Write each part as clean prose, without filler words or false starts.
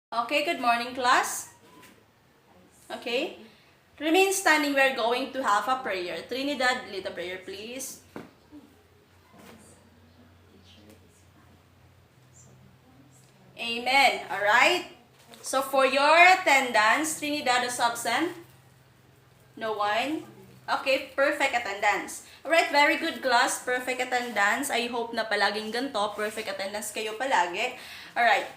Okay, good morning, class. Okay, remain standing. We're going to have a prayer. Trinidad, lead the prayer, please. Amen. All right. So for your attendance, Trinidad is absent. No one. Okay, perfect attendance. Alright, very good class. Perfect attendance. I hope na palaging ganito. Perfect attendance kayo palagi. Alright.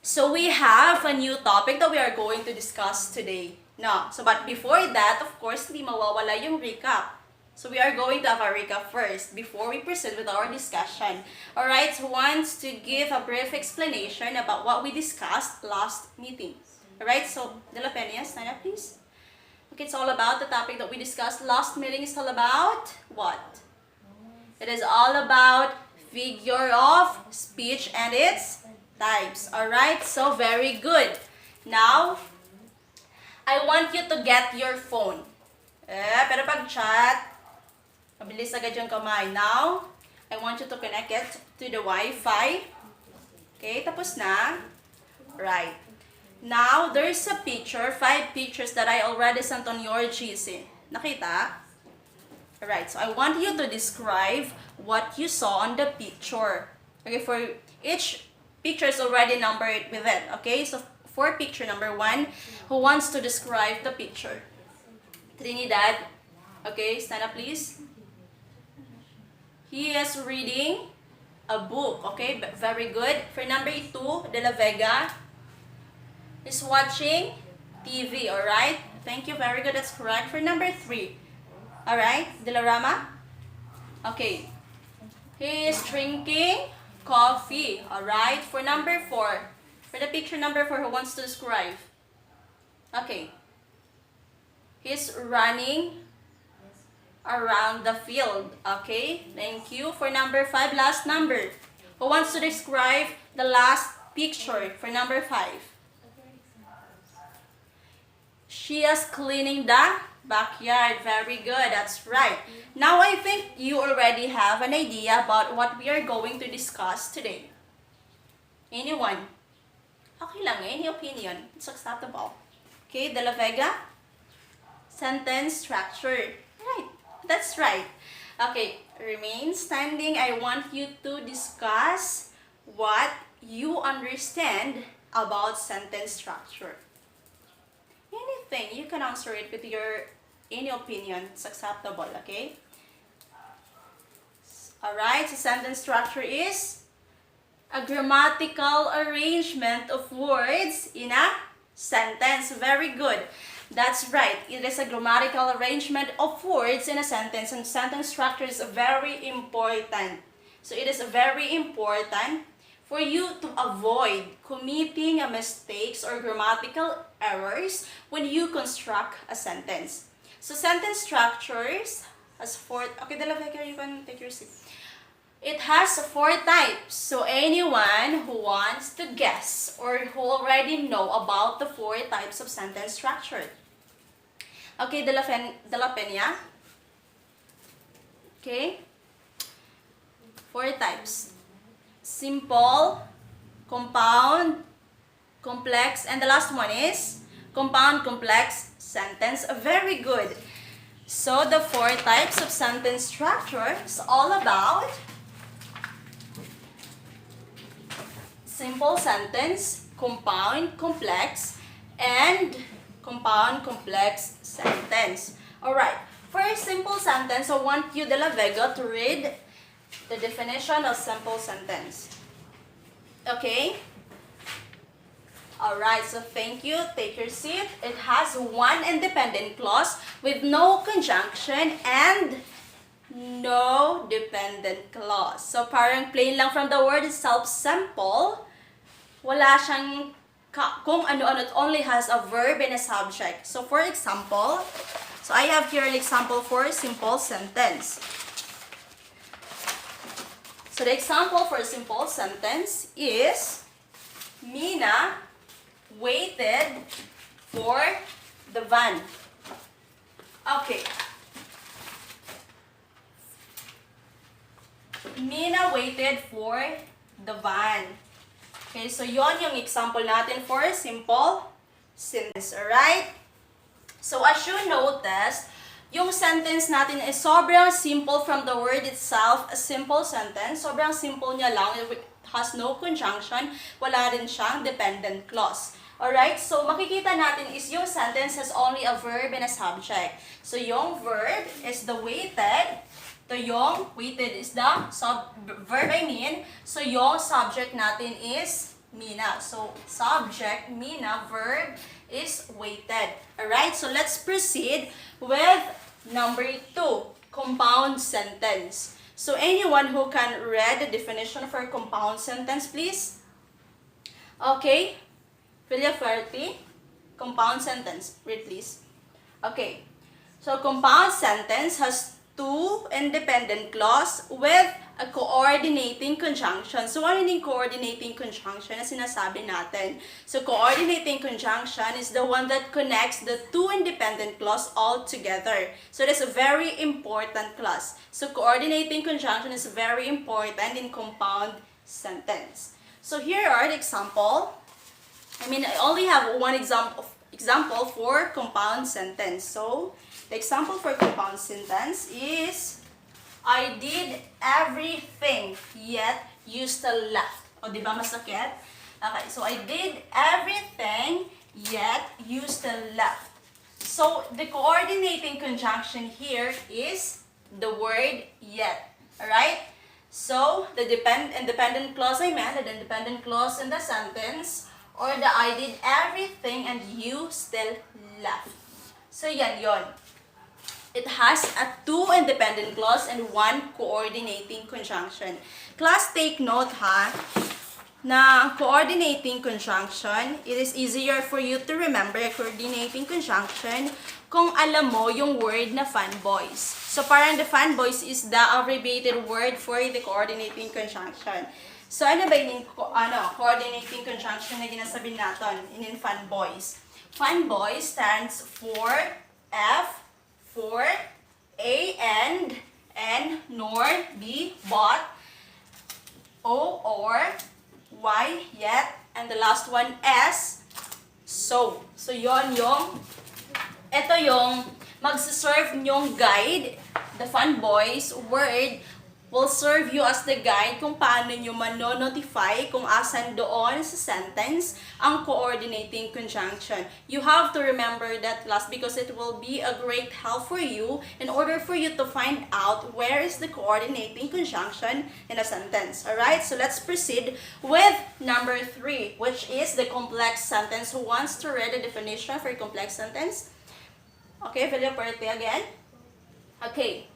So we have a new topic that we are going to discuss today. No. So but before that, of course, hindi mawawala yung recap. So we are going to have a recap first before we proceed with our discussion. Alright, who wants to give a brief explanation about what we discussed last meeting? Alright, so De La Peña, stand up please. Okay, it's all about the topic that we discussed last meeting. Is all about what? It is all about figure of speech and its types. Alright, so very good. Now, I want you to get your phone. Pero pag chat, mabilis agad yung kamay. Now, I want you to connect it to the Wi-Fi. Okay, tapos na. Right. Now, there's a picture, 5 pictures that I already sent on your GC. Nakita? Alright, so I want you to describe what you saw on the picture. Okay, for each picture is already numbered with it. Okay, so for picture number 1, who wants to describe the picture? Trinidad. Okay, stand up please. He is reading a book. Okay, very good. For number 2, De La Vega is watching TV, alright? Thank you, very good, that's correct. For number 3, alright, De La Rama? Okay, he is drinking coffee, alright? For number 4, for the picture number 4, who wants to describe? Okay, he's running around the field, okay? Thank you. For number 5, last number, who wants to describe the last picture for number 5? She is cleaning the backyard. Very good. That's right. Now, I think you already have an idea about what we are going to discuss today. Anyone? Okay lang. Any opinion? It's acceptable. Okay, De La Vega? Sentence structure. Right. That's right. Okay, remain standing. I want you to discuss what you understand about sentence structure. Anything, you can answer it with your any opinion. It's acceptable, okay? Alright, so sentence structure is a grammatical arrangement of words in a sentence. Very good. That's right. It is a grammatical arrangement of words in a sentence, and sentence structure is very important. So it is very important for you to avoid committing mistakes or grammatical errors when you construct a sentence. So sentence structures has 4, okay, De La Vega, you can take your seat. It has 4 types. So anyone who wants to guess or who already know about the 4 types of sentence structure. Okay, De La Peña. Okay. 4 types. Simple, compound, complex, and the last one is compound complex sentence. Very good. So the 4 types of sentence structure is all about simple sentence, compound complex, and compound complex sentence. Alright, for a simple sentence, I want you, De La Vega, to read the definition of simple sentence. Okay? Alright, so thank you. Take your seat. It has one independent clause with no conjunction and no dependent clause. So parang plain lang from the word itself, simple. Wala siyang kung ano-ano. It only has a verb and a subject. So for example, so I have here an example for simple sentence. So the example for a simple sentence is Mina waited for the van. Okay. Mina waited for the van. Okay, so yon yung example natin for simple sentence, alright? So as you noticed, yung sentence natin is sobrang simple from the word itself, a simple sentence. Sobrang simple niya lang, it has no conjunction, wala rin siyang dependent clause. Alright, so makikita natin is yung sentence has only a verb and a subject. So yung verb is the weighted, yung weighted is the verb so yung subject natin is Mina. So subject, Mina, verb is weighted. Alright, so let's proceed with number 2, compound sentence. So anyone who can read the definition for compound sentence, please? Okay, Villafuerte, compound sentence, read please. Okay, so compound sentence has two independent clause with a coordinating conjunction. So, ano yung coordinating conjunction na sinasabi natin? So, coordinating conjunction is the one that connects the two independent clause all together. So, that's a very important clause. So, coordinating conjunction is very important in compound sentence. So, here are the example. I only have one example for compound sentence. So, the example for compound sentence is, I did everything, yet you still left. O, di ba masakit? Okay, so I did everything, yet you still left. So, the coordinating conjunction here is the word yet. Alright? So, the independent clause the independent clause in the sentence, or the I did everything and you still left. So, yan yon. It has a two independent clause and one coordinating conjunction. Class, take note ha, na coordinating conjunction, it is easier for you to remember coordinating conjunction kung alam mo yung word na fanboys. So parang the fanboys is the abbreviated word for the coordinating conjunction. So ano ba yung coordinating conjunction na ginasabi natin in fanboys? Fanboys stands for F, for A, and N, nor, B, but, O, or, Y, yet, and the last one, S, so. So, ito yung magsaserve nyong guide, the fanboys word, will serve you as the guide kung paano nyo mano-notify kung asan doon sa sentence ang coordinating conjunction. You have to remember that class because it will be a great help for you in order for you to find out where is the coordinating conjunction in a sentence. Alright, so let's proceed with number 3, which is the complex sentence. Who wants to read the definition for complex sentence? Okay, Villafuerte again. Okay.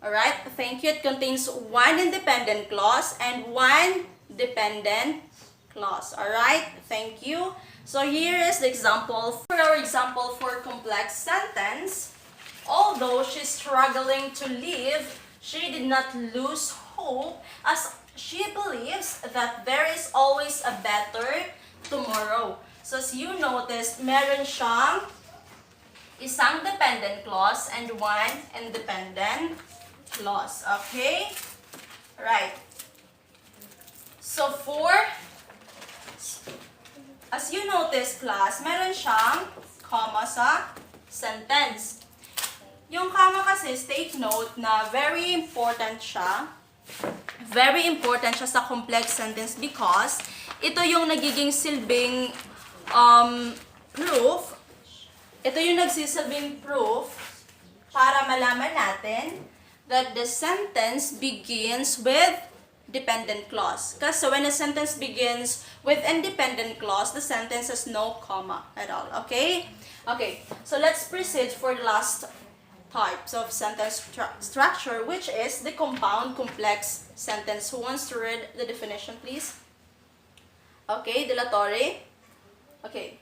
Alright, thank you. It contains one independent clause and one dependent clause. Alright, thank you. So here is the example. For our example for complex sentence, although she's struggling to live, she did not lose hope as she believes that there is always a better tomorrow. So as you noticed, meron siyang isang dependent clause and one independent clause. Okay? Right. So, as you notice, class, meron siyang comma sa sentence. Yung comma kasi, take note na very important siya. Very important siya sa complex sentence because ito yung nagiging silbing proof. Ito yung nagsisilbing proof para malaman natin that the sentence begins with dependent clause. Kasi when a sentence begins with independent clause, the sentence has no comma at all. Okay? Okay, so let's proceed for the last types of sentence structure, which is the compound complex sentence. Who wants to read the definition, please? Okay, De La Torre. Okay.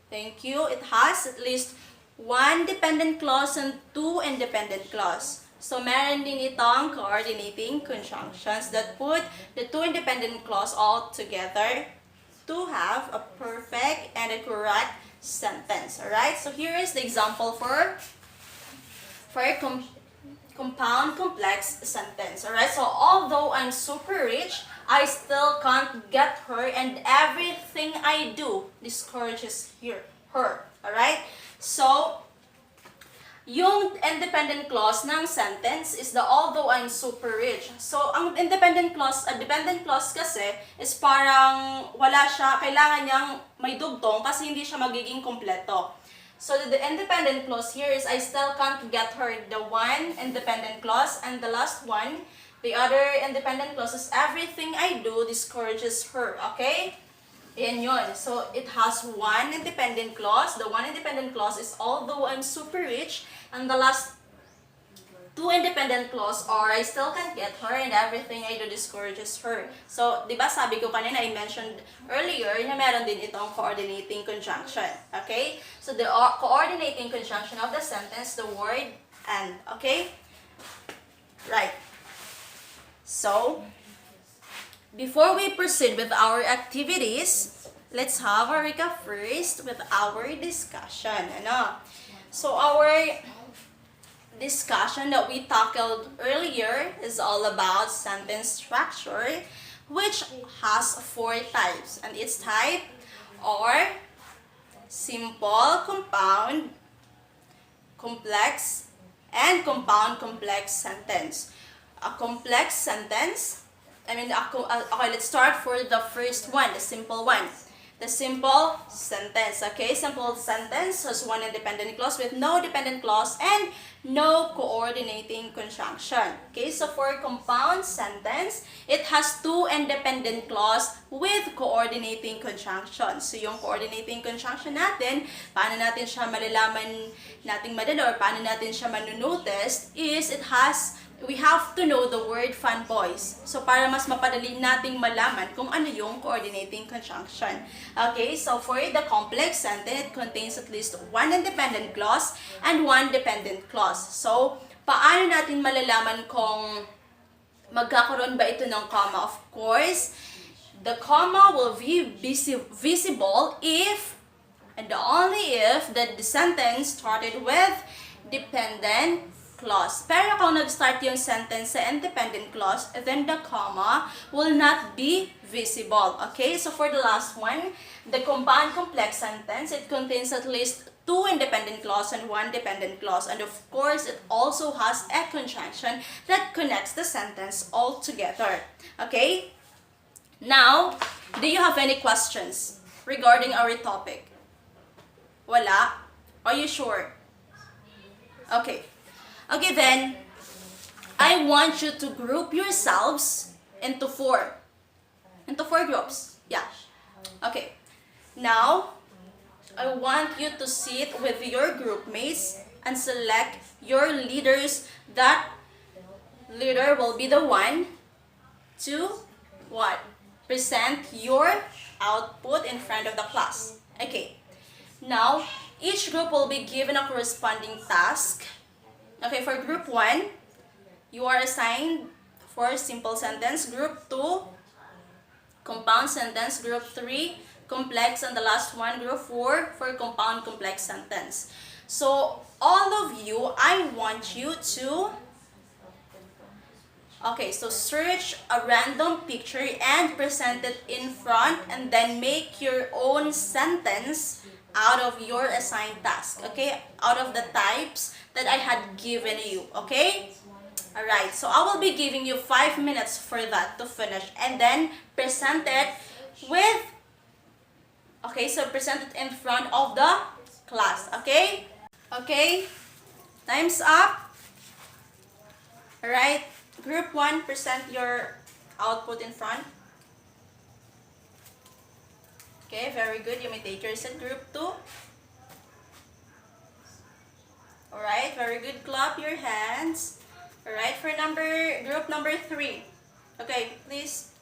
Thank you. It has at least one dependent clause and two independent clause. So, meron din itong coordinating conjunctions that put the two independent clause all together to have a perfect and a correct sentence. Alright? So, here is the example for a compound complex sentence. Alright? So, although I'm super rich, I still can't get her, and everything I do discourages her. Alright? So, yung independent clause ng sentence is the although I'm super rich. So, ang dependent clause kasi is parang wala siya, kailangan niyang may dugtong kasi hindi siya magiging kompleto. So, the independent clause here is I still can't get her. The one independent clause, and the last one, the other independent clause is everything I do discourages her. Okay? Yan yun. So, it has one independent clause. The one independent clause is although I'm super rich. And the last two independent clause are I still can't get her and everything I do discourages her. So, di ba sabi ko kanina, I mentioned earlier na meron din itong coordinating conjunction. Okay? So, the coordinating conjunction of the sentence, the word and. Okay? Right. So, before we proceed with our activities, let's have a recap first with our discussion. Ano? So, our discussion that we tackled earlier is all about sentence structure, which has 4 types. And its type are simple, compound, complex, and compound complex sentence. A complex sentence, okay, let's start for the first one, the simple one. The simple sentence, okay? Simple sentence has one independent clause with no dependent clause and no coordinating conjunction. Okay, so for compound sentence, it has 2 independent clause with coordinating conjunction. So yung coordinating conjunction natin, paano natin siya malalaman nating madali or paano natin siya manunotice is we have to know the word fanboys. So, para mas mapadali nating malaman kung ano yung coordinating conjunction. Okay, so for the complex sentence, it contains at least 1 independent clause and 1 dependent clause. So, paano natin malalaman kung magkakaroon ba ito ng comma? Of course, the comma will be visible if, and only if, the sentence started with dependent clause. Pero kung nag-start yung sentence sa independent clause, then the comma will not be visible. Okay? So for the last one, the compound complex sentence, it contains at least 2 independent clause and 1 dependent clause. And of course, it also has a conjunction that connects the sentence all together. Okay? Now, do you have any questions regarding our topic? Wala? Are you sure? Okay. Okay, then, I want you to group yourselves into 4. Into 4 groups. Yeah. Okay. Now, I want you to sit with your group mates and select your leaders. That leader will be the one to what? Present your output in front of the class. Okay. Now, each group will be given a corresponding task. Okay, for group 1, you are assigned for simple sentence. Group 2, compound sentence. Group 3, complex. And the last one, group 4, for compound complex sentence. So, all of you, I want you to, okay, so search a random picture and present it in front, and then make your own sentence out of your assigned task, okay? Out of the types that I had given you, okay? Alright, so I will be giving you 5 minutes for that to finish, and then present it with, okay, so present it in front of the class, okay? Okay, time's up. Alright, group 1, present your output in front. Okay, very good. You may take your seat. Group 2. Alright, very good. Clap your hands. Alright, for group number 3. Okay, please.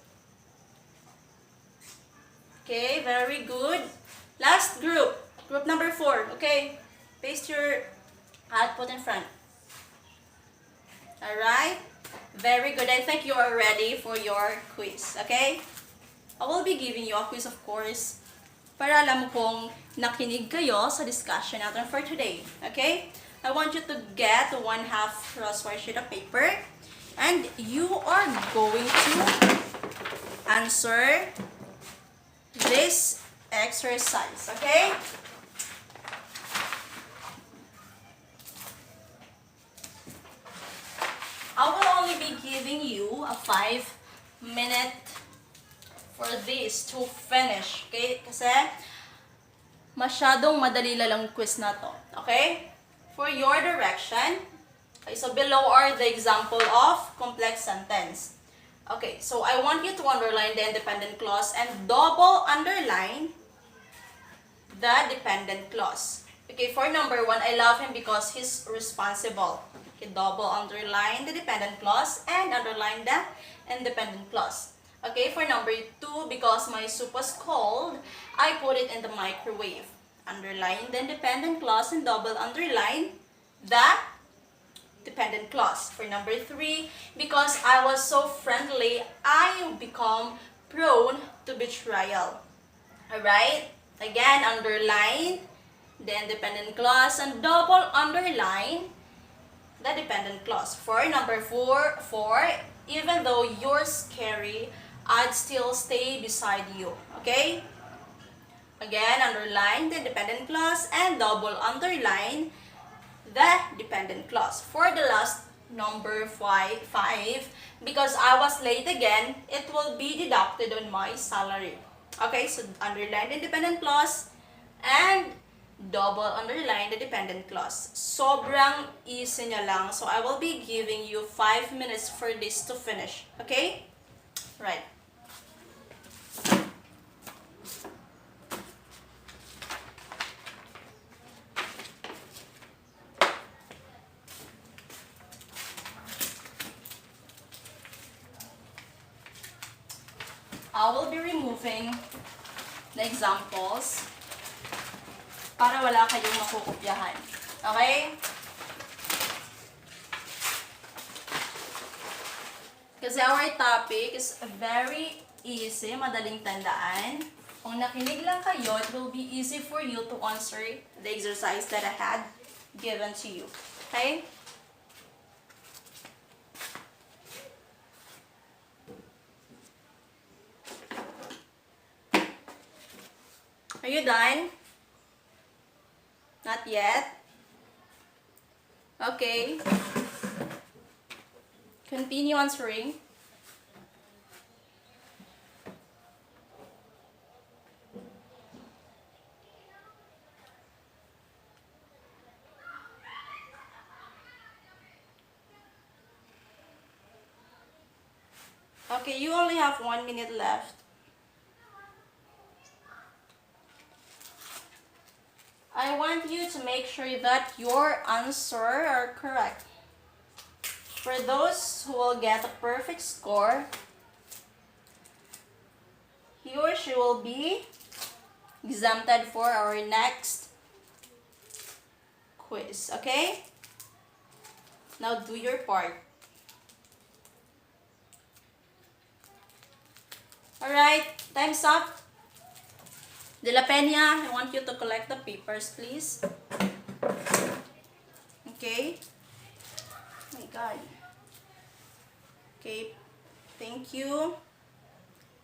Okay, very good. Last group. Group number 4. Okay, paste your output in front. Alright, very good. I think you are ready for your quiz. Okay? I will be giving you a quiz, of course, para alam mo kung nakinig kayo sa discussion natin for today. Okay? I want you to get 1/2 crossword sheet of paper, and you are going to answer this exercise, okay? I will only be giving you a 5-minute for this to finish, okay? Kasi masyadong madali lang quiz na to, okay? For your direction, okay, so below are the example of complex sentence. Okay, so I want you to underline the independent clause and double underline the dependent clause. Okay, for number 1, I love him because he's responsible. Okay, double underline the dependent clause and underline the independent clause. Okay, for number 2, because my soup was cold, I put it in the microwave. Underline the independent clause and double underline the dependent clause. For number 3, because I was so friendly, I become prone to betrayal. Alright? Again, underline the independent clause and double underline the dependent clause. For number 4, even though you're scary, I'd still stay beside you. Okay? Again, underline the dependent clause and double underline the dependent clause. For the last number 5, because I was late again, it will be deducted on my salary. Okay, so underline the dependent clause and double underline the dependent clause. Sobrang easy niya lang. So I will be giving you 5 minutes for this to finish. Okay? Right. I will be removing the examples para wala kayong makukopyahan. Okay? Kasi our topic is very easy, madaling tandaan. Kung nakinig lang kayo, it will be easy for you to answer the exercise that I had given to you. Okay? Are you done? Not yet? Okay. Continue answering. Okay, you only have 1 minute left. I want you to make sure that your answer are correct. For those who will get a perfect score, he or she will be exempted for our next quiz. Okay? Now do your part. Alright, time's up. De La Peña, I want you to collect the papers, please. Okay? Oh my God. Okay, thank you.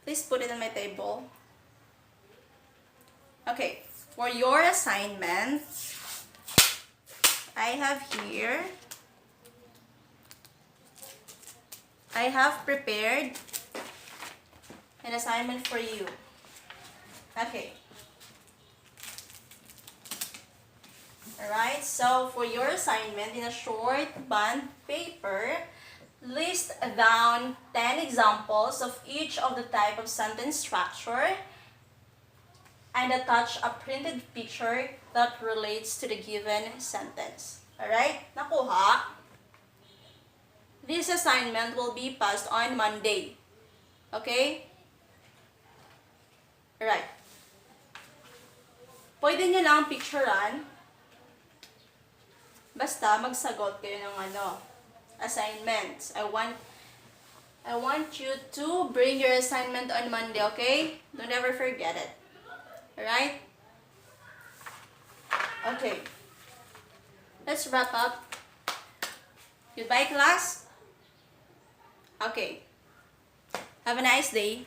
Please put it on my table. Okay, for your assignment, I have here, I have prepared an assignment for you. Okay. Alright, so for your assignment, in a short bond paper, list down 10 examples of each of the type of sentence structure and attach a printed picture that relates to the given sentence. Alright, nakuha? This assignment will be passed on Monday. Okay? Alright. Pwede nyo lang picturean. Basta magsagot kayo ng assignments. I want you to bring your assignment on Monday, okay? Don't ever forget it. Alright? Okay. Let's wrap up. Goodbye, class. Okay. Have a nice day.